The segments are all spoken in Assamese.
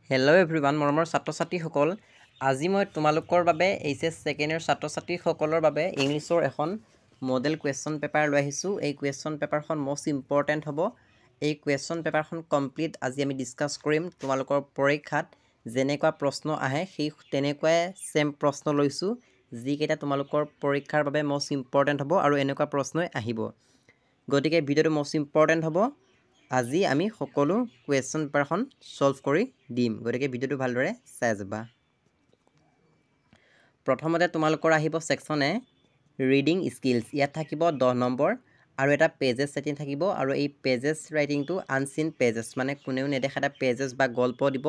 হেল্ল' এভৰিৱান মৰমৰ ছাত্ৰ ছাত্ৰীসকল আজি মই তোমালোকৰ বাবে এইচএছ ছেকেণ্ড ইয়েৰ ছাত্ৰ ছাত্ৰীসকলৰ বাবে ইংলিছৰ এখন মডেল কুৱেশ্যন পেপাৰ লৈ আহিছোঁ। এই কুৱেশ্যন পেপাৰখন মষ্ট ইম্পৰ্টেণ্ট হ'ব। এই কুৱেশ্যন পেপাৰখন কমপ্লিট আজি আমি ডিছকাছ কৰিম। তোমালোকৰ পৰীক্ষাত যেনেকুৱা প্ৰশ্ন আহে সেই তেনেকুৱাই ছেম প্ৰশ্ন লৈছোঁ, যিকেইটা তোমালোকৰ পৰীক্ষাৰ বাবে মষ্ট ইম্পৰ্টেণ্ট হ'ব আৰু এনেকুৱা প্ৰশ্নই আহিব। গতিকে ভিডিঅ'টো মষ্ট ইম্পৰ্টেণ্ট হ'ব। আজি আমি সকলো কুৱেশ্যন পেপাৰখন সলভ কৰি দিম, গতিকে ভিডিঅ'টো ভালদৰে চাই যাবা। প্ৰথমতে তোমালোকৰ আহিব ছেকশ্যন এ ৰিডিং স্কিলছ। ইয়াত থাকিব 10 নম্বৰ আৰু এটা পেজেছ ৰাইটিং থাকিব, আৰু এই পেজেছ ৰাইটিংটো আনচিন পেজেছ, মানে কোনেও নেদেখা এটা পেজেছ বা গল্প দিব।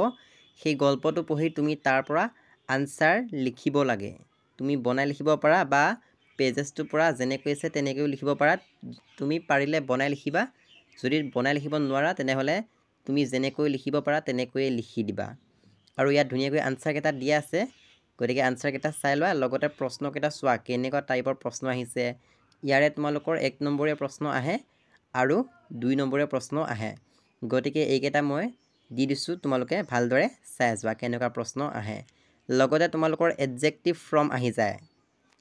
সেই গল্পটো পঢ়ি তুমি তাৰ পৰা আনচাৰ লিখিব লাগে। তুমি বনাই লিখিব পাৰা বা পেজেছটোৰ পৰা যেনেকৈ আছে তেনেকৈও লিখিব পাৰা। তুমি পাৰিলে বনাই লিখিবা, যদি বনাই লিখিব নোৱাৰা তেনেহ'লে তুমি যেনেকৈ লিখিব পাৰা তেনেকৈয়ে লিখি দিবা। আৰু ইয়াত ধুনীয়াকৈ আনচাৰকেইটা দিয়া আছে, গতিকে আনচাৰকেইটা চাই লোৱা। লগতে প্ৰশ্নকেইটা চোৱা কেনেকুৱা টাইপৰ প্ৰশ্ন আহিছে। ইয়াৰে তোমালোকৰ 1 নম্বৰীয়া প্ৰশ্ন আহে আৰু 2 নম্বৰীয়া প্ৰশ্ন আহে, গতিকে এইকেইটা মই দি দিছোঁ, তোমালোকে ভালদৰে চাই যোৱা কেনেকুৱা প্ৰশ্ন আহে। লগতে তোমালোকৰ এডজেক্টিভ ফৰ্ম আহি যায়,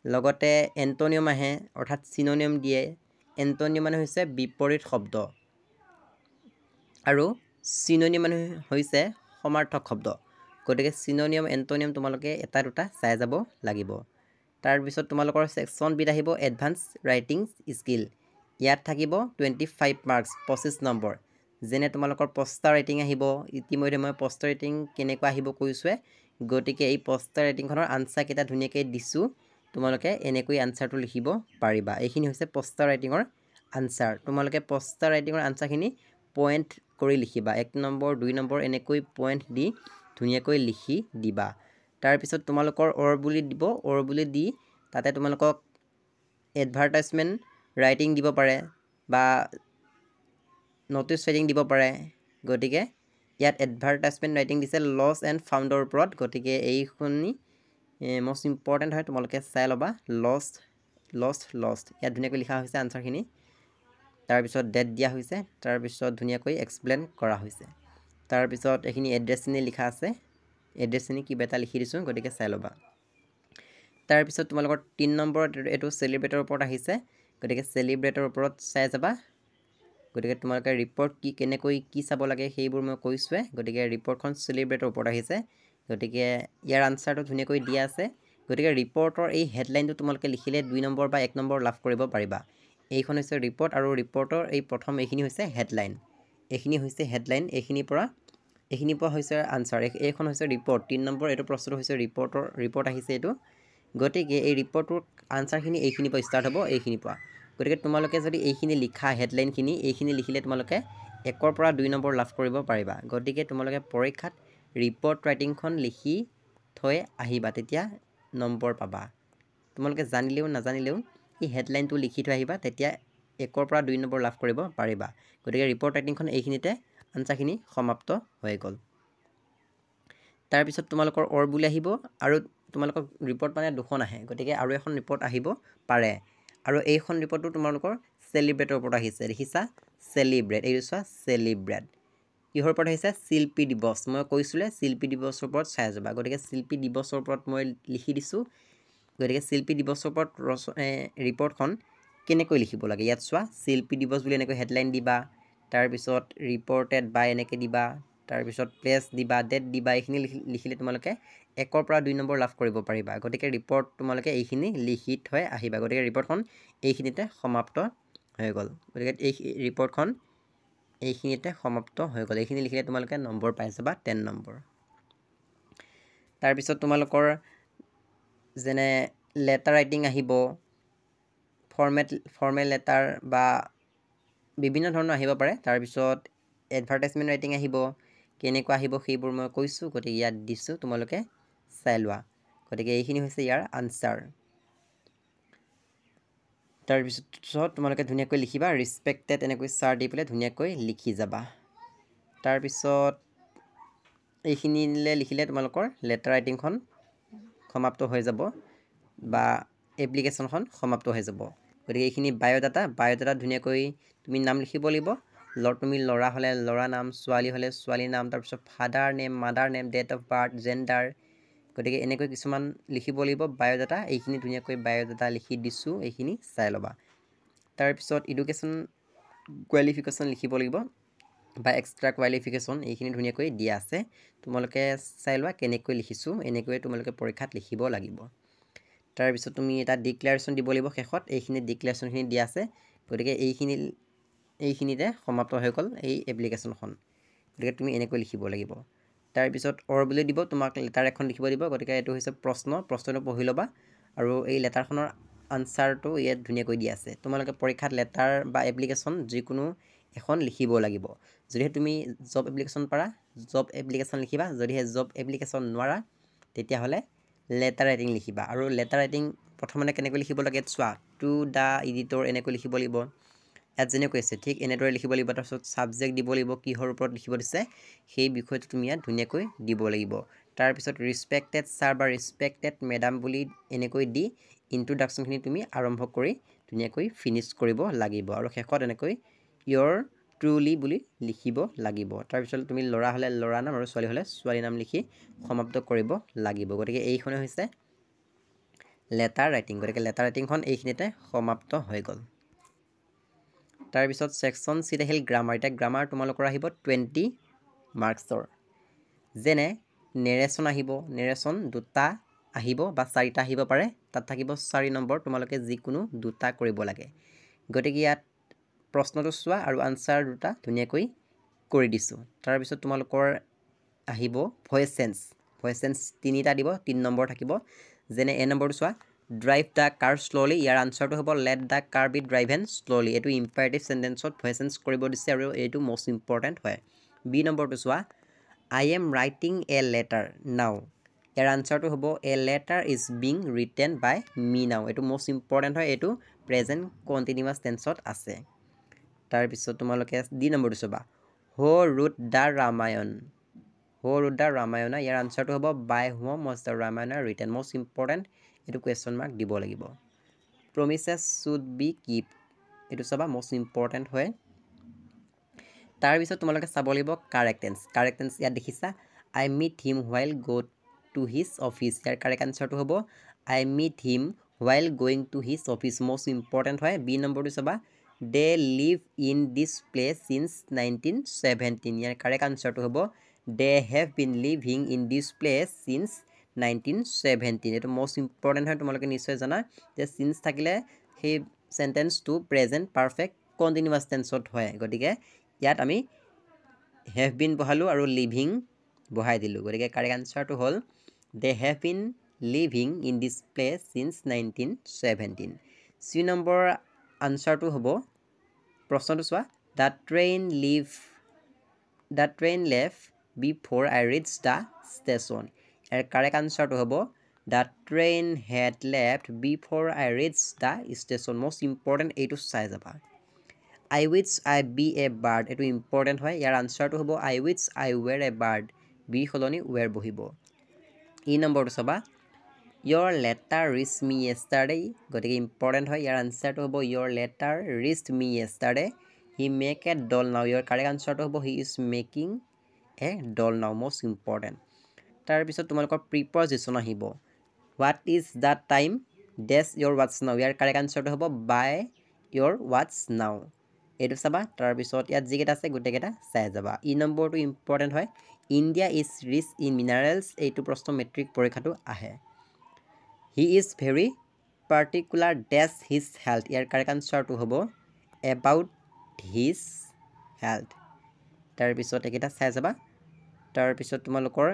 লগতে এণ্টনিয়ম আহে, অৰ্থাৎ চিননিয়ম দিয়ে। এণ্টনিয়ম মানে হৈছে বিপৰীত শব্দ আৰু চিননিয়ম মানে হৈছে সমাৰ্থক শব্দ, গতিকে চিননিয়ম এণ্টনিয়ম তোমালোকে এটা দুটা চাই যাব লাগিব। তাৰপিছত তোমালোকৰ ছেকশ্যন বিত আহিব এডভান্স ৰাইটিং স্কিল। ইয়াত থাকিব 25 মাৰ্কছ, 25 নম্বৰ। যেনে তোমালোকৰ পষ্টাৰ ৰাইটিং আহিব। ইতিমধ্যে মই পষ্টাৰ ৰাইটিং কেনেকুৱা আহিব কৈছোঁৱে, গতিকে এই পষ্টাৰ ৰাইটিংখনৰ আনচাৰকেইটা ধুনীয়াকৈ দিছোঁ। তোমালোকে এনেকৈ আনচাৰটো লিখিব পাৰিবা। এইখিনি হৈছে পষ্টাৰ ৰাইটিঙৰ আনচাৰ। তোমালোকে পষ্টাৰ ৰাইটিঙৰ আনচাৰখিনি পইণ্ট কৰি লিখিবা। 1 নম্বৰ 2 নম্বৰ এনেকৈ পইণ্ট দি ধুনীয়াকৈ লিখি দিবা। তাৰপিছত তোমালোকৰ অৰ বুলি দিব, অৰ বুলি দি তাতে তোমালোকক এডভাৰটাইজমেণ্ট ৰাইটিং দিব পাৰে বা নটিচ ৰাইটিং দিব পাৰে। গতিকে ইয়াত এডভাৰটাইজমেণ্ট ৰাইটিং দিছে লছ এণ্ড ফাউণ্ডৰ ওপৰত, গতিকে এইখিনি মষ্ট ইম্পৰ্টেণ্ট হয়, তোমালোকে চাই ল'বা। লষ্ট ইয়াত ধুনীয়াকৈ লিখা হৈছে আনচাৰখিনি। তাৰপিছত ডেট দিয়া হৈছে, তাৰপিছত ধুনীয়াকৈ এক্সপ্লেইন কৰা হৈছে। তাৰপিছত এইখিনি এড্ৰেছ চিনি লিখা আছে, এড্ৰেছ চিনি কিবা এটা লিখি দিছোঁ, গতিকে চাই ল'বা। তাৰপিছত তোমালোকৰ 3 নম্বৰত এইটো চেলিব্ৰেটৰ ওপৰত আহিছে, গতিকে চেলিব্ৰেটৰ ওপৰত চাই যাবা। গতিকে তোমালোকে ৰিপৰ্ট কেনেকৈ কি চাব লাগে সেইবোৰ মই কৈছোঁৱে, গতিকে ৰিপৰ্টখন চেলিব্ৰেটৰ ওপৰত আহিছে, গতিকে ইয়াৰ আনচাৰটো ধুনীয়াকৈ দিয়া আছে। গতিকে ৰিপৰ্টৰ এই হেডলাইনটো তোমালোকে লিখিলে 2 নম্বৰ বা 1 নম্বৰ লাভ কৰিব পাৰিবা। এইখন হৈছে ৰিপৰ্ট, আৰু ৰিপৰ্টৰ এই প্ৰথম এইখিনি হৈছে হেডলাইন। এইখিনি হৈছে হেডলাইন, এইখিনিৰ পৰা হৈছে আনচাৰ। এইখন হৈছে ৰিপৰ্ট। 3 নম্বৰ এইটো প্ৰশ্নটো হৈছে ৰিপৰ্ট আহিছে এইটো। গতিকে এই ৰিপৰ্টটোৰ আনচাৰখিনি এইখিনিৰ পৰা ষ্টাৰ্ট হ'ব, এইখিনিৰ পৰা। গতিকে তোমালোকে যদি এইখিনি লিখা হেডলাইনখিনি, এইখিনি লিখিলে তোমালোকে 1ৰ পৰা 2 নম্বৰ লাভ কৰিব পাৰিবা। গতিকে তোমালোকে পৰীক্ষাত ৰিপৰ্ট ৰাইটিংখন লিখি থৈ আহিবা, তেতিয়া নম্বৰ পাবা। তোমালোকে জানিলেও নাজানিলেও এই হেডলাইনটো লিখি থৈ আহিবা, তেতিয়া 1ৰ পৰা 2 নম্বৰ লাভ কৰিব পাৰিবা। গতিকে ৰিপৰ্ট ৰাইটিংখন এইখিনিতে আনচাৰখিনি সমাপ্ত হৈ গ'ল। তাৰপিছত তোমালোকৰ অৰ বুলি আহিব, আৰু তোমালোকৰ ৰিপৰ্ট মানে 2খন আহে, গতিকে আৰু এখন ৰিপৰ্ট আহিব পাৰে। আৰু এইখন ৰিপৰ্টটো তোমালোকৰ চেলিব্ৰেটৰ ওপৰত আহিছে, দেখিছা চেলিব্ৰেট, এইটো চোৱা চেলিব্ৰেট। কিহৰ ওপৰত আহিছে? শিল্পী দিৱস। মই কৈছিলোঁ শিল্পী দিৱসৰ ওপৰত চাই যাবা, গতিকে শিল্পী দিৱসৰ ওপৰত মই লিখি দিছোঁ। গতিকে শিল্পী দিৱসৰ ওপৰত ৰিপৰ্টখন কেনেকৈ লিখিব লাগে ইয়াত চোৱা। শিল্পী দিৱস বুলি এনেকৈ হেডলাইন দিবা, তাৰপিছত ৰিপৰ্টেড বাই এনেকৈ দিবা, তাৰপিছত প্লেচ দিবা, ডেট দিবা। এইখিনি লিখিলে তোমালোকে 1ৰ পৰা 2 নম্বৰ লাভ কৰিব পাৰিবা। গতিকে ৰিপৰ্ট তোমালোকে এইখিনি লিখি থৈ আহিবা। গতিকে ৰিপৰ্টখন এইখিনিতে সমাপ্ত হৈ গ'ল। গতিকে এই ৰিপৰ্টখন এইখিনিতে সমাপ্ত হৈ গ'ল। এইখিনি লিখিলে তোমালোকে নম্বৰ পাই যাবা, 10 নম্বৰ। তাৰপিছত তোমালোকৰ যেনে লেটাৰ ৰাইটিং আহিব, ফৰ্মেল লেটাৰ বা বিভিন্ন ধৰণৰ আহিব পাৰে। তাৰপিছত এডভাৰটাইজমেণ্ট ৰাইটিং আহিব, কেনেকুৱা আহিব সেইবোৰ মই কৈছোঁ, গতিকে ইয়াত দিছোঁ, তোমালোকে চাই লোৱা। গতিকে এইখিনি হৈছে ইয়াৰ আনচাৰ। তাৰপিছত তোমালোকে ধুনীয়াকৈ লিখিবা, ৰিছপেক্টেড এনেকৈ চাৰ দি পেলাই ধুনীয়াকৈ লিখি যাবা। তাৰপিছত এইখিনিলে লিখিলে তোমালোকৰ লেটাৰ ৰাইটিংখন সমাপ্ত হৈ যাব বা এপ্লিকেশ্যনখন সমাপ্ত হৈ যাব। গতিকে এইখিনি বায়'ডাটা ধুনীয়াকৈ তুমি নাম লিখিব লাগিব, তুমি ল'ৰা হ'লে ল'ৰা নাম, ছোৱালী হ'লে ছোৱালীৰ নাম, তাৰপিছত father name, mother name, date of birth, gender. গতিকে এনেকৈ কিছুমান লিখিব লাগিব বায়'ডাটা। এইখিনি ধুনীয়াকৈ বায়'ডাটা লিখি দিছোঁ, এইখিনি চাই ল'বা। তাৰপিছত এডুকেশ্যন কোৱালিফিকেশ্যন লিখিব লাগিব বা এক্সট্ৰা কোৱালিফিকেশ্যন, এইখিনি ধুনীয়াকৈ দিয়া আছে। তোমালোকে চাই লোৱা কেনেকৈ লিখিছোঁ, এনেকৈয়ে তোমালোকে পৰীক্ষাত লিখিব লাগিব। তাৰপিছত তুমি এটা ডিক্লেৰেশ্যন দিব লাগিব শেষত, এইখিনি ডিক্লেৰেশ্যনখিনি দিয়া আছে। গতিকে এইখিনিতে সমাপ্ত হৈ গ'ল এই এপ্লিকেশ্যনখন। গতিকে তুমি এনেকৈ লিখিব লাগিব। তাৰপিছত বুলি দিব, তোমাক লেটাৰ এখন লিখিব দিব। গতিকে এইটো হৈছে প্ৰশ্নটো পঢ়ি ল'বা আৰু এই লেটাৰখনৰ আনচাৰটো ইয়াত ধুনীয়াকৈ দিয়া আছে। তোমালোকে পৰীক্ষাত লেটাৰ বা এপ্লিকেশ্যন যিকোনো এখন লিখিব লাগিব। যদিহে তুমি জব এপ্লিকেশ্যন পাৰা জব এপ্লিকেশ্যন লিখিবা, যদিহে জব এপ্লিকেশ্যন নোৱাৰা তেতিয়াহ'লে লেটাৰ ৰাইটিং লিখিবা। আৰু লেটাৰ ৰাইটিং প্ৰথমতে কেনেকৈ লিখিব লাগে চোৱা, টু দ্য এডিটৰ এনেকৈ লিখিব লাগিব। ইয়াত যেনেকৈ আছে ঠিক এনেদৰে লিখিব লাগিব। তাৰপিছত ছাবজেক্ট দিব লাগিব, কিহৰ ওপৰত লিখিব দিছে সেই বিষয়টো তুমি ইয়াত ধুনীয়াকৈ দিব লাগিব। তাৰপিছত ৰিছপেক্টেড ছাৰ বা ৰিছপেক্টেড মেডাম বুলি এনেকৈ দি ইন্ট্ৰডাকশ্যনখিনি তুমি আৰম্ভ কৰি ধুনীয়াকৈ ফিনিছ কৰিব লাগিব। আৰু শেষত এনেকৈ ইয়ৰ ট্ৰুলি বুলি লিখিব লাগিব। তাৰপিছত তুমি ল'ৰা হ'লে ল'ৰা নাম আৰু ছোৱালী হ'লে ছোৱালী নাম লিখি সমাপ্ত কৰিব লাগিব। গতিকে এইখনে হৈছে লেটাৰ ৰাইটিং। গতিকে লেটাৰ ৰাইটিংখন এইখিনিতে সমাপ্ত হৈ গ'ল। তাৰপিছত ছেকশ্যন চিত আহিল গ্ৰামাৰ। এতিয়া গ্ৰামাৰ তোমালোকৰ আহিব 20 মাৰ্কছৰ। যেনে নেৰেশ্যন আহিব, নেৰেশ্যন দুটা আহিব বা চাৰিটা আহিব পাৰে, তাত থাকিব 4 নম্বৰ, তোমালোকে যিকোনো দুটা কৰিব লাগে। গতিকে ইয়াত প্ৰশ্নটো চোৱা আৰু আনচাৰ দুটা ধুনীয়াকৈ কৰি দিছোঁ। তাৰপিছত তোমালোকৰ আহিব ভইচ চেঞ্জ 3টা দিব, 3 নম্বৰ থাকিব। যেনে এ নম্বৰটো চোৱা, ড্ৰাইভ দ্য কাৰ শ্ল'লি, ইয়াৰ আনচাৰটো হ'ব let the car be driven slowly. এইটো ইম্পাৰেটিভ চেণ্টেন্সত ভইচ চেঞ্জ কৰিব দিছে আৰু এইটো মষ্ট ইম্পৰ্টেণ্ট হয়। বি নম্বৰটো চোৱা, I am writing a letter now, ইয়াৰ আনচাৰটো হ'ব a letter is being written by me now. এইটো মষ্ট ইম্পৰ্টেণ্ট হয়, এইটো প্ৰেজেণ্ট কণ্টিনিউৱাছ টেন্সত আছে। তাৰপিছত তোমালোকে ডি নম্বৰটো চাবা, হু ৰোট দ্য ৰামায়ণ, ইয়াৰ আনচাৰটো হ'ব by whom was the Ramayana written. Most important, এইটো কুৱেশ্যন মাৰ্ক দিব লাগিব। প্ৰমিছেছ শুড বি কিপ, এইটো চাবা মষ্ট ইম্পৰ্টেণ্ট হয়। তাৰপিছত তোমালোকে চাব লাগিব কাৰেক্ট টেন্স। ইয়াত দেখিছা I meet him while go' to his office, ইয়াৰ কাৰেক্ট আনচাৰটো হ'ব I meet him while going to his office. Most important হয়। বি নম্বৰটো চাবা, they live in this place since 1917, ইয়াৰ কাৰেক্ট আনচাৰটো হ'ব they have been living in this place since 1917। এইটো মষ্ট ইম্পৰ্টেণ্ট হয়, তোমালোকে নিশ্চয় জানা যে চিন্স থাকিলে সেই চেণ্টেন্সটো প্ৰেজেণ্ট পাৰফেক্ট কণ্টিনিউৱাছ টেন্সত হয়। গতিকে ইয়াত আমি হেভ বিন বহালোঁ আৰু লিভিং বহাই দিলোঁ। গতিকে কাৰেক্ট আনচাৰটো হ'ল they have been living in this place since 1917। C number আনচাৰটো হ'ব, প্ৰশ্নটো চোৱা, the train left before I reach the station, ইয়াৰ কাৰেক্ট আনচাৰটো হ'ব the train had left before I reach the station. Most important, এইটো চাই যাবা। I wish I be a bird, এইটো ইম্পৰ্টেণ্ট হয়। ইয়াৰ আনচাৰটো হ'ব I wish I were a bird, B সলনি ৱেৰ বহিব। ই নম্বৰটো চাবা, ইয়ৰ লেটাৰ ৰিচ মি য়েষ্টাৰডে, গতিকে ইম্পৰ্টেণ্ট হয়। ইয়াৰ আনচাৰটো হ'ব your letter reached me yesterday he make a doll now, ইয়াৰ কাৰেক্ট আনচাৰটো হ'ব he is making A doll নাও। Most important. তাৰপিছত তোমালোকৰ প্ৰিপজিশ্যন আহিব, হোৱাট ইজ দ্য টাইম ডেছ ইয়ৰ ৱাটছ নাও, ইয়াৰ কাৰেক্ট আনচাৰটো হ'ব বাই ইয়ৰ ৱাটছ নাও, এইটো চাবা। তাৰপিছত ইয়াত যিকেইটা আছে গোটেইকেইটা চাই যাবা। ই নম্বৰটো ইম্পৰ্টেণ্ট হয়, India is rich in minerals, এইটো প্ৰশ্ন মেট্ৰিক পৰীক্ষাটো আহে। He is very particular dash his health, ইয়াৰ কাৰেক্ট আনচাৰটো হ'ব এবাউট হিজ হেল্থ। তাৰপিছত এইকেইটা চাই যাবা। তাৰপিছত তোমালোকৰ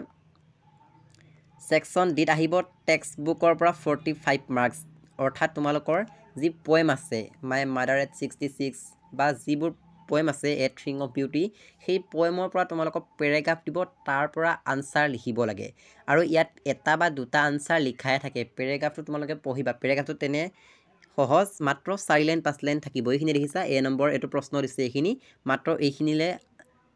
ছেকশ্যন ডিত আহিব টেক্সট বুকৰ পৰা 45 মাৰ্কছ, অৰ্থাৎ তোমালোকৰ যি পয়েম আছে মাই মাদাৰ এট 66 বা যিবোৰ পয়েম আছে এ থিং অফ বিউটি, সেই পয়েমৰ পৰা তোমালোকক পেৰেগ্ৰাফ দিব, তাৰ পৰা আনচাৰ লিখিব লাগে। আৰু ইয়াত এটা বা দুটা আনচাৰ লিখাই থাকে, পেৰেগ্ৰাফটো তোমালোকে পঢ়িবা। পেৰেগ্ৰাফটো তেনে সহজ, মাত্ৰ 4 লাইন 5 লাইন থাকিব। এইখিনি দেখিছা এ নম্বৰ এইটো প্ৰশ্ন দিছে, এইখিনি মাত্ৰ এইখিনিলে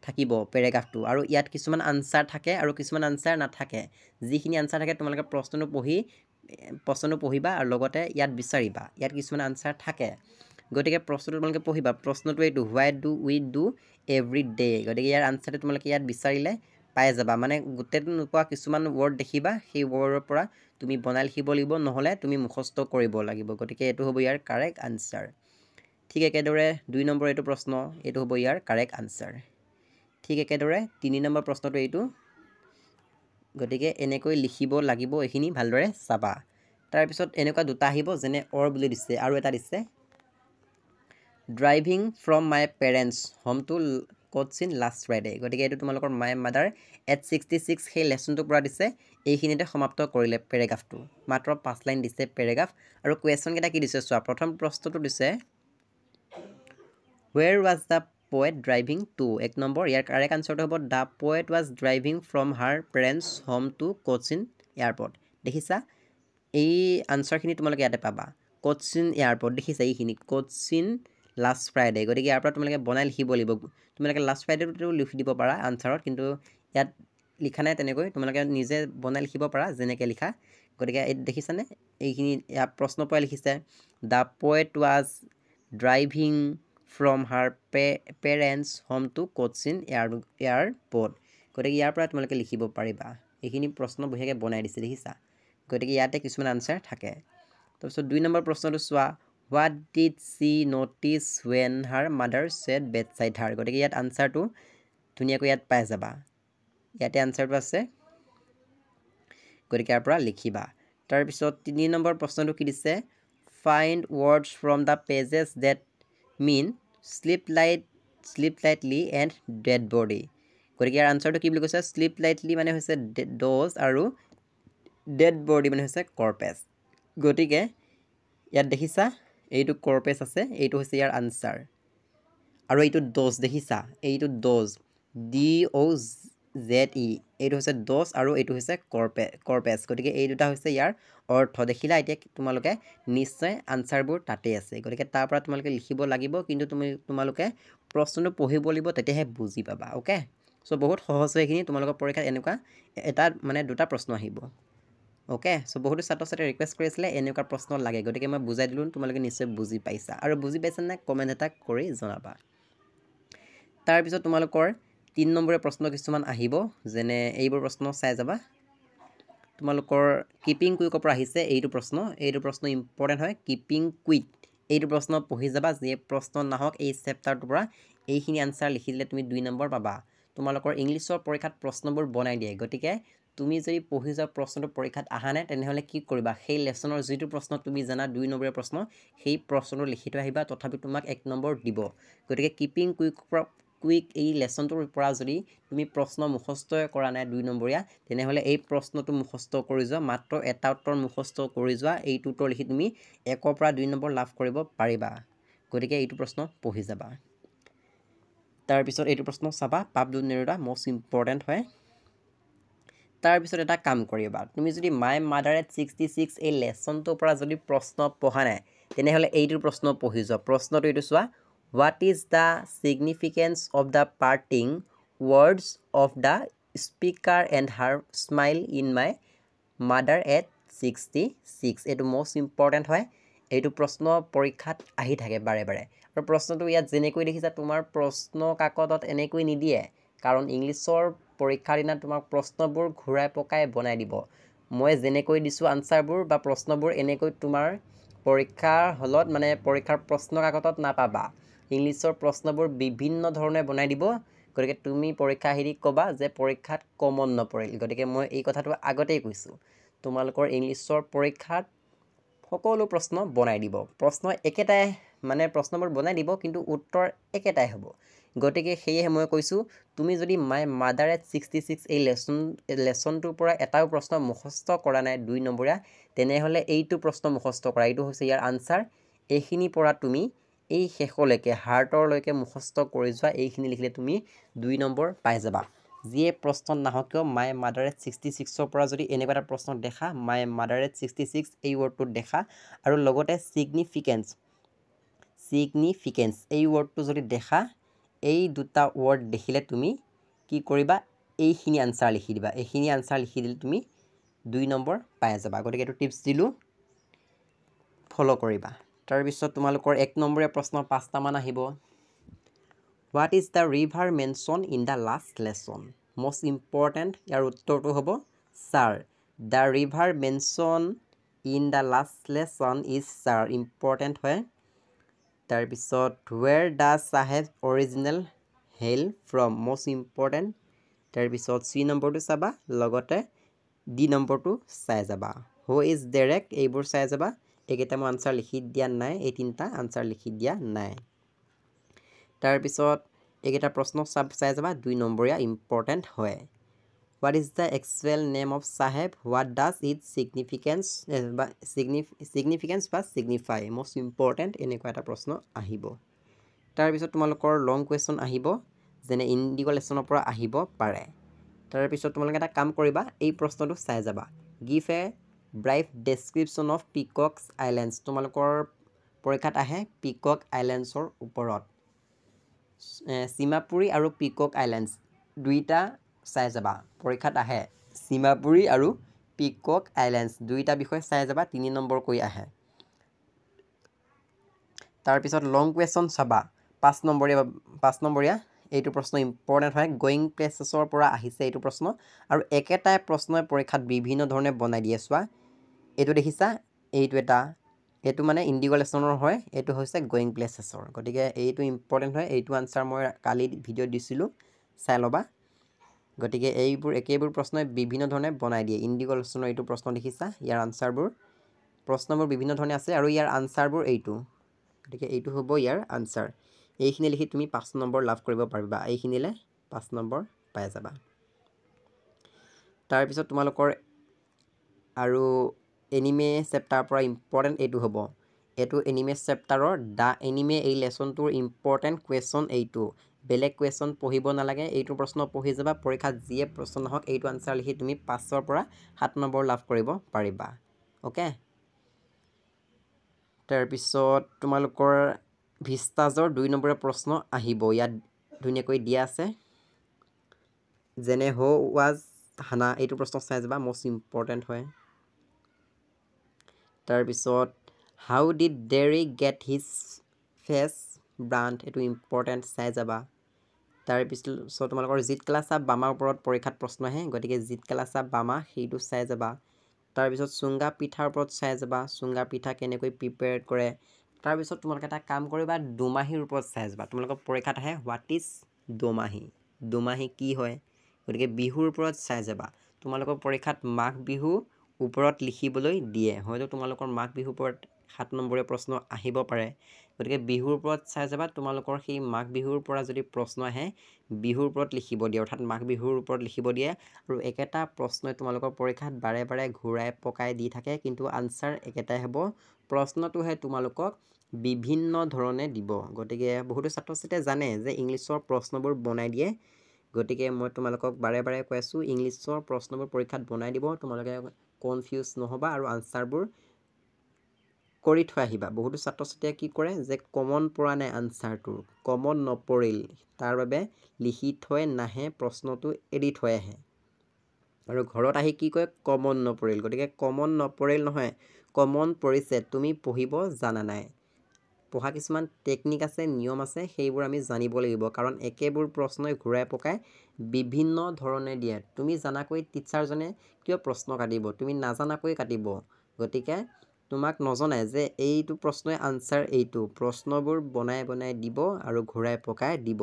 থাকিব পেৰেগ্ৰাফটো। আৰু ইয়াত কিছুমান আনচাৰ থাকে আৰু কিছুমান আনচাৰ নাথাকে। যিখিনি আনচাৰ থাকে তোমালোকে প্ৰশ্নটো পঢ়িবা আৰু লগতে ইয়াত বিচাৰিবা, ইয়াত কিছুমান আনচাৰ থাকে। গতিকে প্ৰশ্নটো তোমালোকে পঢ়িবা প্ৰশ্নটো এইটো why do we do every day গতিকে ইয়াৰ আনচাৰটো তোমালোকে ইয়াত বিচাৰিলে পাই যাবা মানে গোটেইটো নোপোৱা কিছুমান ৱৰ্ড দেখিবা সেই ৱৰ্ডৰ পৰা তুমি বনাই লিখিব লাগিব নহ'লে তুমি মুখস্থ কৰিব লাগিব গতিকে এইটো হ'ব ইয়াৰ কাৰেক্ট আনচাৰ ঠিক একেদৰে 2 নম্বৰ এইটো প্ৰশ্ন এইটো হ'ব ইয়াৰ কাৰেক্ট আনচাৰ ঠিক একেদৰে 3 নম্বৰ প্ৰশ্নটো এইটো গতিকে এনেকৈ লিখিব লাগিব এইখিনি ভালদৰে চাবা তাৰপিছত এনেকুৱা দুটা আহিব যেনে অৰ বুলি দিছে আৰু এটা দিছে driving from my parents home to Cochin last Friday গতিকে এইটো তোমালোকৰ মাই মাদাৰ এট 66 সেই লেচনটোৰ পৰা দিছে এইখিনিতে সমাপ্ত কৰিলে পেৰেগ্ৰাফটো মাত্ৰ 5 লাইন দিছে পেৰেগ্ৰাফ আৰু কুৱেশ্যনকেইটা কি দিছে চোৱা প্ৰথম প্ৰশ্নটো দিছে where was the poet driving to 1 নম্বৰ ইয়াৰ কাৰেক্ট আনসাৰটো হ'ব the poet was driving from her parents home to Cochin airport দেখিছা এই আনসাৰখিনি তোমালোকে ইয়াতে পাবা Cochin airport দেখিছা এইখিনি Cochin last Friday গতিকে ইয়াৰ পৰা তোমালোকে বনাই লিখিব লাগিব তোমালোকে লাষ্ট ফ্ৰাইডেটো লিখি দিব পাৰা আনসাৰত কিন্তু ইয়াত লিখা নাই তেনেকৈ তোমালোকে নিজে বনাই লিখিব পাৰা যেনেকৈ লিখা গতিকে এই দেখিছানে এইখিনি ইয়াৰ প্ৰশ্ন পৰা লিখিছে the poet was driving from her parents home to Cochin airport গতিকে ইয়াৰ পৰা তোমালোকে লিখিব পাৰিবা এইখিনি প্ৰশ্ন বঢ়িয়াকৈ বনাই দিছে দেখিছা গতিকে ইয়াতে কিছুমান আনসাৰ থাকে তাৰপিছত 2 নম্বৰ প্ৰশ্নটো চোৱা what did she notice when her mother sat beside her গতিকে ইয়াত আনসাৰটো ধুনীয়াকৈ ইয়াত পাই যাবা ইয়াতে আনসাৰটো আছে গতিকে ইয়াৰ পৰা লিখিবা তাৰপিছত 3 নম্বৰ প্ৰশ্নটো কি দিছে find words from the pages that mean sleep lightly and dead body গতিকে ইয়াৰ আনসাৰটো কি বুলি কৈছে sleep lightly মানে হৈছে ড'জ আৰু ডেড বডি মানে হৈছে কৰ্পেছ গতিকে ইয়াত দেখিছা এইটো কৰ্পেছ আছে এইটো হৈছে ইয়াৰ আনসাৰ আৰু এইটো ড'জ দেখিছা এইটো ড'জ DOZE এইটো হৈছে ড'জ আৰু এইটো হৈছে কৰ্পেছ গতিকে এই দুটা হৈছে ইয়াৰ অৰ্থ দেখিলা এতিয়া তোমালোকে নিশ্চয় আনসাৰবোৰ তাতে আছে গতিকে তাৰ পৰা তোমালোকে লিখিব লাগিব কিন্তু তোমালোকে প্ৰশ্নটো পঢ়িব লাগিব তেতিয়াহে বুজি পাবা ওকে সো বহুত সহজ হয় এইখিনি তোমালোকৰ পৰীক্ষাত এনেকুৱা এটা মানে দুটা প্ৰশ্ন আহিব ওকে সো বহুতো ছাত্ৰ ছাত্ৰীয়ে ৰিকুৱেষ্ট কৰিছিলে এনেকুৱা প্ৰশ্ন লাগে গতিকে মই বুজাই দিলোঁ তোমালোকে নিশ্চয় বুজি পাইছা আৰু বুজি পাইছা নে কমেণ্ট এটা কৰি জনাবা তাৰপিছত তোমালোকৰ 3 নম্বৰৰ প্ৰশ্ন কিছুমান আহিব যেনে এইবোৰ প্ৰশ্ন চাই যাবা তোমালোকৰ কিপিং কুইকৰ পৰা আহিছে এইটো প্ৰশ্ন ইম্পৰ্টেণ্ট হয় কিপিং কুইক এইটো প্ৰশ্ন পঢ়ি যাবা যে প্ৰশ্ন নাহক এই চেপ্টাৰটোৰ পৰা এইখিনি আনসাৰ লিখি দিলে তুমি 2 নম্বৰ পাবা তোমালোকৰ ইংলিছৰ পৰীক্ষাত প্ৰশ্নবোৰ বনাই দিয়ে গতিকে তুমি যদি পঢ়ি যোৱা প্ৰশ্নটো পৰীক্ষাত আহা নাই তেনেহ'লে কি কৰিবা সেই লেছনৰ যিটো প্ৰশ্ন তুমি জানা 2 নম্বৰৰ প্ৰশ্ন সেই প্ৰশ্নটো লিখি থৈ আহিবা তথাপি তোমাক 1 নম্বৰ দিব গতিকে কিপিং কুইক এই লেছনটোৰ পৰা যদি তুমি প্ৰশ্ন মুখস্থ কৰা নাই 2 নম্বৰীয়া তেনেহ'লে এই প্ৰশ্নটো মুখস্থ কৰি যোৱা মাত্ৰ এটা উত্তৰ মুখস্থ কৰি যোৱা এইটো উত্তৰ লিখি তুমি 1 পৰা 2 নম্বৰ লাভ কৰিব পাৰিবা গতিকে এইটো প্ৰশ্ন পঢ়ি যাবা তাৰপিছত এইটো প্ৰশ্ন চাবা পাবলো নেৰুদা most ইম্পৰ্টেণ্ট হয় তাৰপিছত এটা কাম কৰিবা তুমি যদি মাই মাদাৰ এট 66 এই লেছনটোৰ পৰা যদি প্ৰশ্ন পঢ়া নাই তেনেহ'লে এইটো প্ৰশ্ন পঢ়ি যোৱা প্ৰশ্নটো এইটো চোৱা what is the significance of the parting words of the speaker and her smile in my mother at 66 এইটো most ইম্পৰ্টেণ্ট হয় এইটো প্ৰশ্ন পৰীক্ষাত আহি থাকে বাৰে বাৰে আৰু প্ৰশ্নটো ইয়াত যেনেকৈ দেখিছা তোমাৰ প্ৰশ্ন কাকতত এনেকৈ নিদিয়ে কাৰণ ইংলিছৰ পৰীক্ষাৰ দিনা তোমাক প্ৰশ্নবোৰ ঘূৰাই পকাই বনাই দিব মই যেনেকৈ দিছোঁ আনসাৰবোৰ বা প্ৰশ্নবোৰ এনেকৈ তোমাৰ পৰীক্ষাৰ হলত মানে পৰীক্ষাৰ প্ৰশ্ন কাকতত নাপাবা ইংলিছৰ প্ৰশ্নবোৰ বিভিন্ন ধৰণে বনাই দিব গতিকে তুমি পৰীক্ষা আহি ক'বা যে পৰীক্ষাত কমন নপৰিল গতিকে মই এই কথাটো আগতেই কৈছোঁ তোমালোকৰ ইংলিছৰ পৰীক্ষাত সকলো প্ৰশ্ন বনাই দিব প্ৰশ্ন একেটাই মানে প্ৰশ্নবোৰ বনাই দিব কিন্তু উত্তৰ একেটাই হ'ব গতিকে সেয়েহে মই কৈছোঁ তুমি যদি মাই মাদাৰ এট 66 এই লেছনটোৰ পৰা এটাও প্ৰশ্ন মুখস্থ কৰা নাই 2 নম্বৰীয়া তেনেহ'লে এইটো প্ৰশ্ন মুখস্থ কৰা এইটো হৈছে ইয়াৰ আনসাৰ এইখিনিৰ পৰা তুমি এই শেষলৈকে হাৰ্টৰলৈকে মুখস্থ কৰি যোৱা এইখিনি লিখিলে তুমি 2 নম্বৰ পাই যাবা যিয়ে প্ৰশ্ন নাহক কিয় মাই মাদাৰ এট 66ৰ পৰা যদি এনেকুৱা এটা প্ৰশ্ন দেখা মাই মাদাৰ এট 66 এই ৱৰ্ডটো দেখা আৰু লগতে ছিগনিফিকেন্স এই ৱৰ্ডটো যদি দেখা এই দুটা ৱৰ্ড দেখিলে তুমি কি কৰিবা এইখিনি আনসাৰ লিখি দিবা এইখিনি আনসাৰ লিখি দিলে তুমি 2 নম্বৰ পাই যাবা গতিকে এইটো টিপছ দিলোঁ ফলো কৰিবা তাৰপিছত তোমালোকৰ 1 নম্বৰীয়া প্ৰশ্ন 5টামান আহিব। What is the river mention in the last lesson? Most important ইয়াৰ উত্তৰটো হ'ব ছাৰ। The river mention in the last lesson is ছাৰ, ইম্পৰ্টেণ্ট হয়। তাৰপিছত where does Saheb original hail from? Most important. তাৰপিছত চি নম্বৰটো চাবা, লগতে ডি নম্বৰটো চাই যাবা। Who is Derek? এইবোৰ চাই যাবা। এইকেইটা মই আনচাৰ লিখি দিয়া নাই, এই 3টা আনচাৰ লিখি দিয়া নাই। তাৰপিছত এইকেইটা প্ৰশ্ন চাই যাবা, 2 নম্বৰীয়া ইম্পৰ্টেণ্ট হয়। What is the actual name of Saheb? What does it significance বা ছিগনিফাই? মষ্ট ইম্পৰ্টেণ্ট এনেকুৱা এটা প্ৰশ্ন আহিব। তাৰপিছত তোমালোকৰ লং কুৱেশ্যন আহিব, যেনে ইণ্ডিগ' লেচনৰ পৰা আহিব পাৰে। তাৰপিছত তোমালোকে এটা কাম কৰিবা, এই প্ৰশ্নটো চাই যাবা। Give a brief description of Pickox islands. তোমালোকৰ পৰীক্ষাত আহে পিকক আইলেণ্ডছৰ ওপৰত। সীমাপুৰী আৰু পিকক আইলেণ্ডছ দুইটা চাই যাবা, পৰীক্ষাত আহে সীমাপুৰী আৰু পিকক আইলেণ্ডছ দুইটা বিষয় চাই যাবা, 3 নম্বৰ কৈ আহে। তাৰপিছত লং কুৱেশ্যন চাবা, 5 নম্বৰীয়া এইটো প্ৰশ্ন ইম্পৰ্টেণ্ট হয়। গয়িং প্লেচেছৰ পৰা আহিছে এইটো প্ৰশ্ন, আৰু একেটাই প্ৰশ্নই পৰীক্ষাত বিভিন্ন ধৰণে বনাই দিয়ে। চোৱা, এইটো দেখিছা, এইটো মানে ইণ্ডিগ' লেচনৰ হয়, এইটো হৈছে গয়িং প্লেচেছৰ। গতিকে এইটো ইম্পৰ্টেণ্ট হয়, এইটো আনচাৰ মই কালি ভিডিঅ'ত দিছিলোঁ, চাই ল'বা। গতিকে একেবোৰ প্ৰশ্নই বিভিন্ন ধৰণে বনাই দিয়ে। ইণ্ডিগ' লেচনৰ এইটো প্ৰশ্ন দেখিছা, ইয়াৰ প্ৰশ্নবোৰ বিভিন্ন ধৰণে আছে, আৰু ইয়াৰ আনচাৰবোৰ এইটো। গতিকে এইটো হ'ব ইয়াৰ আনচাৰ। এইখিনি লিখি তুমি 5 নম্বৰ লাভ কৰিব পাৰিবা, এইখিনিলে 5 নম্বৰ পাই যাবা। তাৰপিছত তোমালোকৰ আৰু এনিমে চেপ্টাৰৰ পৰা ইম্পৰ্টেণ্ট এইটো হ'ব। এইটো এনিমে চেপ্টাৰৰ দ্য এনিমে, এই লেচনটোৰ ইম্পৰ্টেণ্ট কুৱেশ্যন এইটো। বেলেগ কুৱেশ্যন পঢ়িব নালাগে, এইটো প্ৰশ্ন পঢ়ি যাবা, পৰীক্ষাত যিয়ে প্ৰশ্ন নহওক এইটো আনচাৰ লিখি তুমি 5ৰ পৰা 7 নম্বৰ লাভ কৰিব পাৰিবা। অ'কে। তাৰপিছত তোমালোকৰ ভিষ্টাজৰ 2 নম্বৰীয়া প্ৰশ্ন আহিব, ইয়াত ধুনীয়াকৈ দিয়া আছে। যেনে হু ৱাজ হানা, এইটো প্ৰশ্ন চাই যাবা, মষ্ট ইম্পৰ্টেণ্ট হয়। তাৰপিছত how did Derry get his face burned, এইটো ইম্পৰ্টেণ্ট, চাই যাবা। তাৰপিছত তোমালোকৰ জিত কালাছা বামাৰ ওপৰত পৰীক্ষাত প্ৰশ্ন আহে, গতিকে জিত কালাছা বামা সেইটো চাই যাবা। তাৰপিছত চুঙা পিঠাৰ ওপৰত চাই যাবা, চুঙা পিঠা কেনেকৈ প্ৰিপেয়াৰ কৰে। তাৰপিছত তোমালোকে এটা কাম কৰিবা, দুমাহীৰ ওপৰত চাই যাবা। তোমালোকৰ পৰীক্ষাত আহে হোৱাট ইজ দুমাহী, দুমাহী কি হয়। গতিকে বিহুৰ ওপৰত চাই যাবা। তোমালোকৰ পৰীক্ষাত মাঘ বিহু ওপৰত লিখিবলৈ দিয়ে, হয়তো তোমালোকৰ মাঘ বিহুৰ ওপৰত 7 নম্বৰীয়া প্ৰশ্ন আহিব পাৰে। গতিকে বিহুৰ ওপৰত চাই যাবা, তোমালোকৰ সেই মাঘ বিহুৰ পৰা যদি প্ৰশ্ন আহে বিহুৰ ওপৰত লিখিব দিয়ে, অৰ্থাৎ মাঘ বিহুৰ ওপৰত লিখিব দিয়ে। আৰু একেটা প্ৰশ্নই তোমালোকৰ পৰীক্ষাত বাৰে বাৰে ঘূৰাই পকাই দি থাকে, কিন্তু আনচাৰ একেটাই হ'ব। প্ৰশ্নটোহে তোমালোকক বিভিন্ন ধৰণে দিব। গতিকে বহুতো ছাত্ৰ ছাত্ৰীয়ে জানে যে ইংলিছৰ প্ৰশ্নবোৰ বনাই দিয়ে, গতিকে মই তোমালোকক বাৰে বাৰে কৈ আছোঁ, ইংলিছৰ প্ৰশ্নবোৰ পৰীক্ষাত বনাই দিব, তোমালোকে কনফিউজ নহ'বা আৰু আনচাৰবোৰ কৰি থৈ আহিবা। বহুতো ছাত্ৰ ছাত্ৰীয়ে কি কৰে যে কমন পৰা নাই, আনচাৰটো কমন নপৰিল, তাৰ বাবে লিখি থৈ নাহে, প্ৰশ্নটো এৰি থৈ আহে, আৰু ঘৰত আহি কি কয় কমন নপৰিল। গতিকে কমন নপৰিল নহয়, কমন পৰিছে, তুমি পঢ়িব জানা নাই। পঢ়া কিছুমান টেকনিক আছে, নিয়ম আছে, সেইবোৰ আমি জানিব লাগিব, কাৰণ একেবোৰ প্ৰশ্নই ঘূৰাই পকাই বিভিন্ন ধৰণে দিয়ে। তুমি জানাকৈ টিচাৰজনে কিয় প্ৰশ্ন কাটিব, তুমি নাজানাকৈ কাটিব। গতিকে তোমাক নজনাই যে এইটো প্ৰশ্নই আনচাৰ এইটো, প্ৰশ্নবোৰ বনাই বনাই দিব আৰু ঘূৰাই পকাই দিব।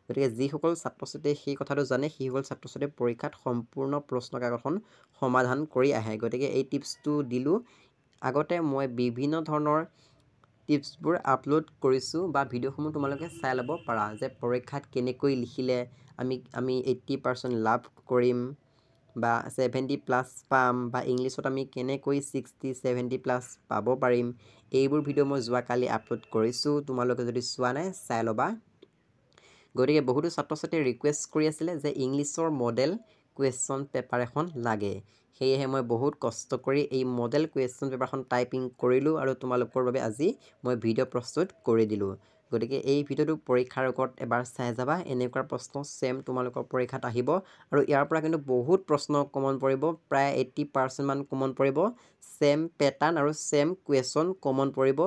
গতিকে যিসকল ছাত্ৰ ছাত্ৰীয়ে সেই কথাটো জানে, সেইসকল ছাত্ৰ ছাত্ৰীয়ে পৰীক্ষাত সম্পূৰ্ণ প্ৰশ্ন কাকতখন সমাধান কৰি আহে। গতিকে এই টিপছটো দিলোঁ। আগতে মই বিভিন্ন ধৰণৰ টিপছবোৰ আপলোড কৰিছোঁ, বা ভিডিঅ'সমূহ তোমালোকে চাই ল'ব পাৰা, যে পৰীক্ষাত কেনেকৈ লিখিলে আমি 80% লাভ কৰিম, বা 70+ পাম, বা ইংলিছত আমি কেনেকৈ 60-70+ পাব পাৰিম। এইবোৰ ভিডিঅ' মই যোৱাকালি আপলোড কৰিছোঁ, তোমালোকে যদি চোৱা নাই চাই ল'বা। গতিকে বহুতো ছাত্ৰ ছাত্ৰীয়ে ৰিকুৱেষ্ট কৰি আছিলে যে ইংলিছৰ মডেল কুৱেশ্যন পেপাৰ এখন লাগে, সেয়েহে মই বহুত কষ্ট কৰি এই মডেল কুৱেশ্যন পেপাৰখন টাইপিং কৰিলোঁ, আৰু তোমালোকৰ বাবে আজি মই ভিডিঅ' প্ৰস্তুত কৰি দিলোঁ। গতিকে এই ভিডিঅ'টো পৰীক্ষাৰ আগত এবাৰ চাই যাবা, এনেকুৱা প্ৰশ্ন ছেম তোমালোকৰ পৰীক্ষাত আহিব, আৰু ইয়াৰ পৰা কিন্তু বহুত প্ৰশ্ন কমন পৰিব, প্ৰায় 80% মান কমন পৰিব, ছেম পেটাৰ্ণ আৰু ছেম কুৱেশ্যন কমন পৰিব।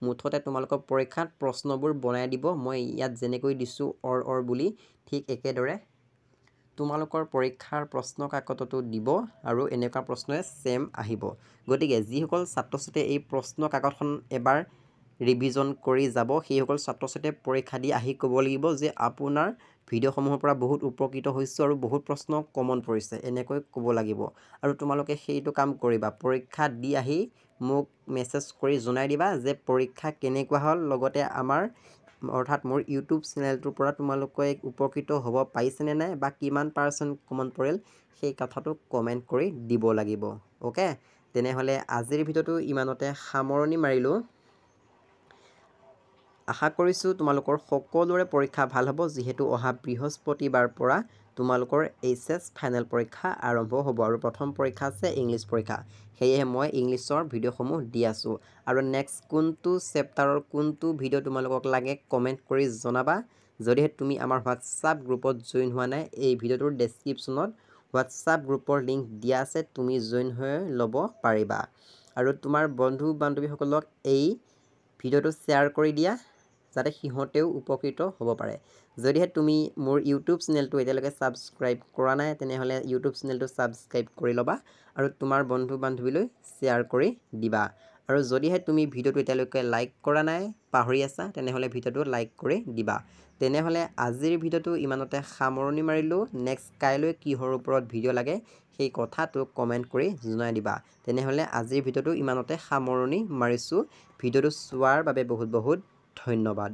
মুঠতে তোমালোকৰ পৰীক্ষাত প্ৰশ্নবোৰ বনাই দিব মই ইয়াত যেনেকৈ দিছোঁ অৰ বুলি ঠিক একেদৰে তোমালোকৰ পৰীক্ষাৰ প্ৰশ্ন কাকততো দিব আৰু এনেকুৱা প্ৰশ্নই সেম আহিব গতিকে যিসকল ছাত্ৰ ছাত্ৰীয়ে এই প্ৰশ্ন কাকতখন এবাৰ ৰিভিজন কৰি যাব সেইসকল ছাত্ৰ ছাত্ৰীয়ে পৰীক্ষা দি আহি ক'ব লাগিব যে আপোনাৰ ভিডিঅ'সমূহৰ পৰা বহুত উপকৃত হৈছোঁ আৰু বহুত প্ৰশ্ন কমন পৰিছে এনেকৈ ক'ব লাগিব আৰু তোমালোকে সেইটো কাম কৰিবা পৰীক্ষা দি আহি মোক মেছেজ কৰি জনাই দিবা যে পৰীক্ষা কেনেকুৱা হ'ল লগতে আমাৰ অৰ্থাৎ মোৰ ইউটিউব চেনেলটোৰ পৰা তোমালোকে উপকৃত হ'ব পাৰিছেনে নাই বা কিমান % কমন পৰিল সেই কথাটো কমেণ্ট কৰি দিব লাগিব ওকে তেনেহ'লে আজিৰ ভিডিঅ'টো ইমানতে সামৰণি মাৰিলোঁ আশা কৰিছোঁ তোমালোকৰ সকলোৰে পৰীক্ষা ভাল হ'ব যিহেতু অহা বৃহস্পতিবাৰ পৰা তোমালোকৰ এইচএছ ফাইনেল পৰীক্ষা আৰম্ভ হ'ব আৰু প্ৰথম পৰীক্ষা আছে ইংলিছ পৰীক্ষা সেয়েহে মই ইংলিছৰ ভিডিঅ'সমূহ দি আছোঁ আৰু নেক্সট কোনটো চেপ্টাৰৰ কোনটো ভিডিঅ' তোমালোকক লাগে কমেণ্ট কৰি জনাবা যদিহে তুমি আমাৰ হোৱাটছআপ গ্ৰুপত জইন হোৱা নাই এই ভিডিঅ'টোৰ ডেছক্ৰিপশ্যনত হোৱাটছআপ গ্ৰুপৰ লিংক দিয়া আছে তুমি জইন হৈ ল'ব পাৰিবা আৰু তোমাৰ বন্ধু বান্ধৱীসকলক এই ভিডিঅ'টো শ্বেয়াৰ কৰি দিয়া যাতে সিহঁতেও উপকৃত হ'ব পাৰে যদিহে তুমি মোৰ ইউটিউব চেনেলটো এতিয়ালৈকে ছাবস্ক্ৰাইব কৰা নাই তেনেহ'লে ইউটিউব চেনেলটো ছাবস্ক্ৰাইব কৰি ল'বা আৰু তোমাৰ বন্ধু বান্ধৱীলৈ শ্বেয়াৰ কৰি দিবা আৰু যদিহে তুমি ভিডিঅ'টো এতিয়ালৈকে লাইক কৰা নাই পাহৰি আছা তেনেহ'লে ভিডিঅ'টো লাইক কৰি দিবা তেনেহ'লে আজিৰ ভিডিঅ'টো ইমানতে সামৰণি মাৰিলোঁ নেক্সট কাইলৈ কিহৰ ওপৰত ভিডিঅ' লাগে সেই কথাটো কমেণ্ট কৰি জনাই দিবা তেনেহ'লে আজিৰ ভিডিঅ'টো ইমানতে সামৰণি মাৰিছোঁ ভিডিঅ'টো চোৱাৰ বাবে বহুত বহুত ধন্যবাদ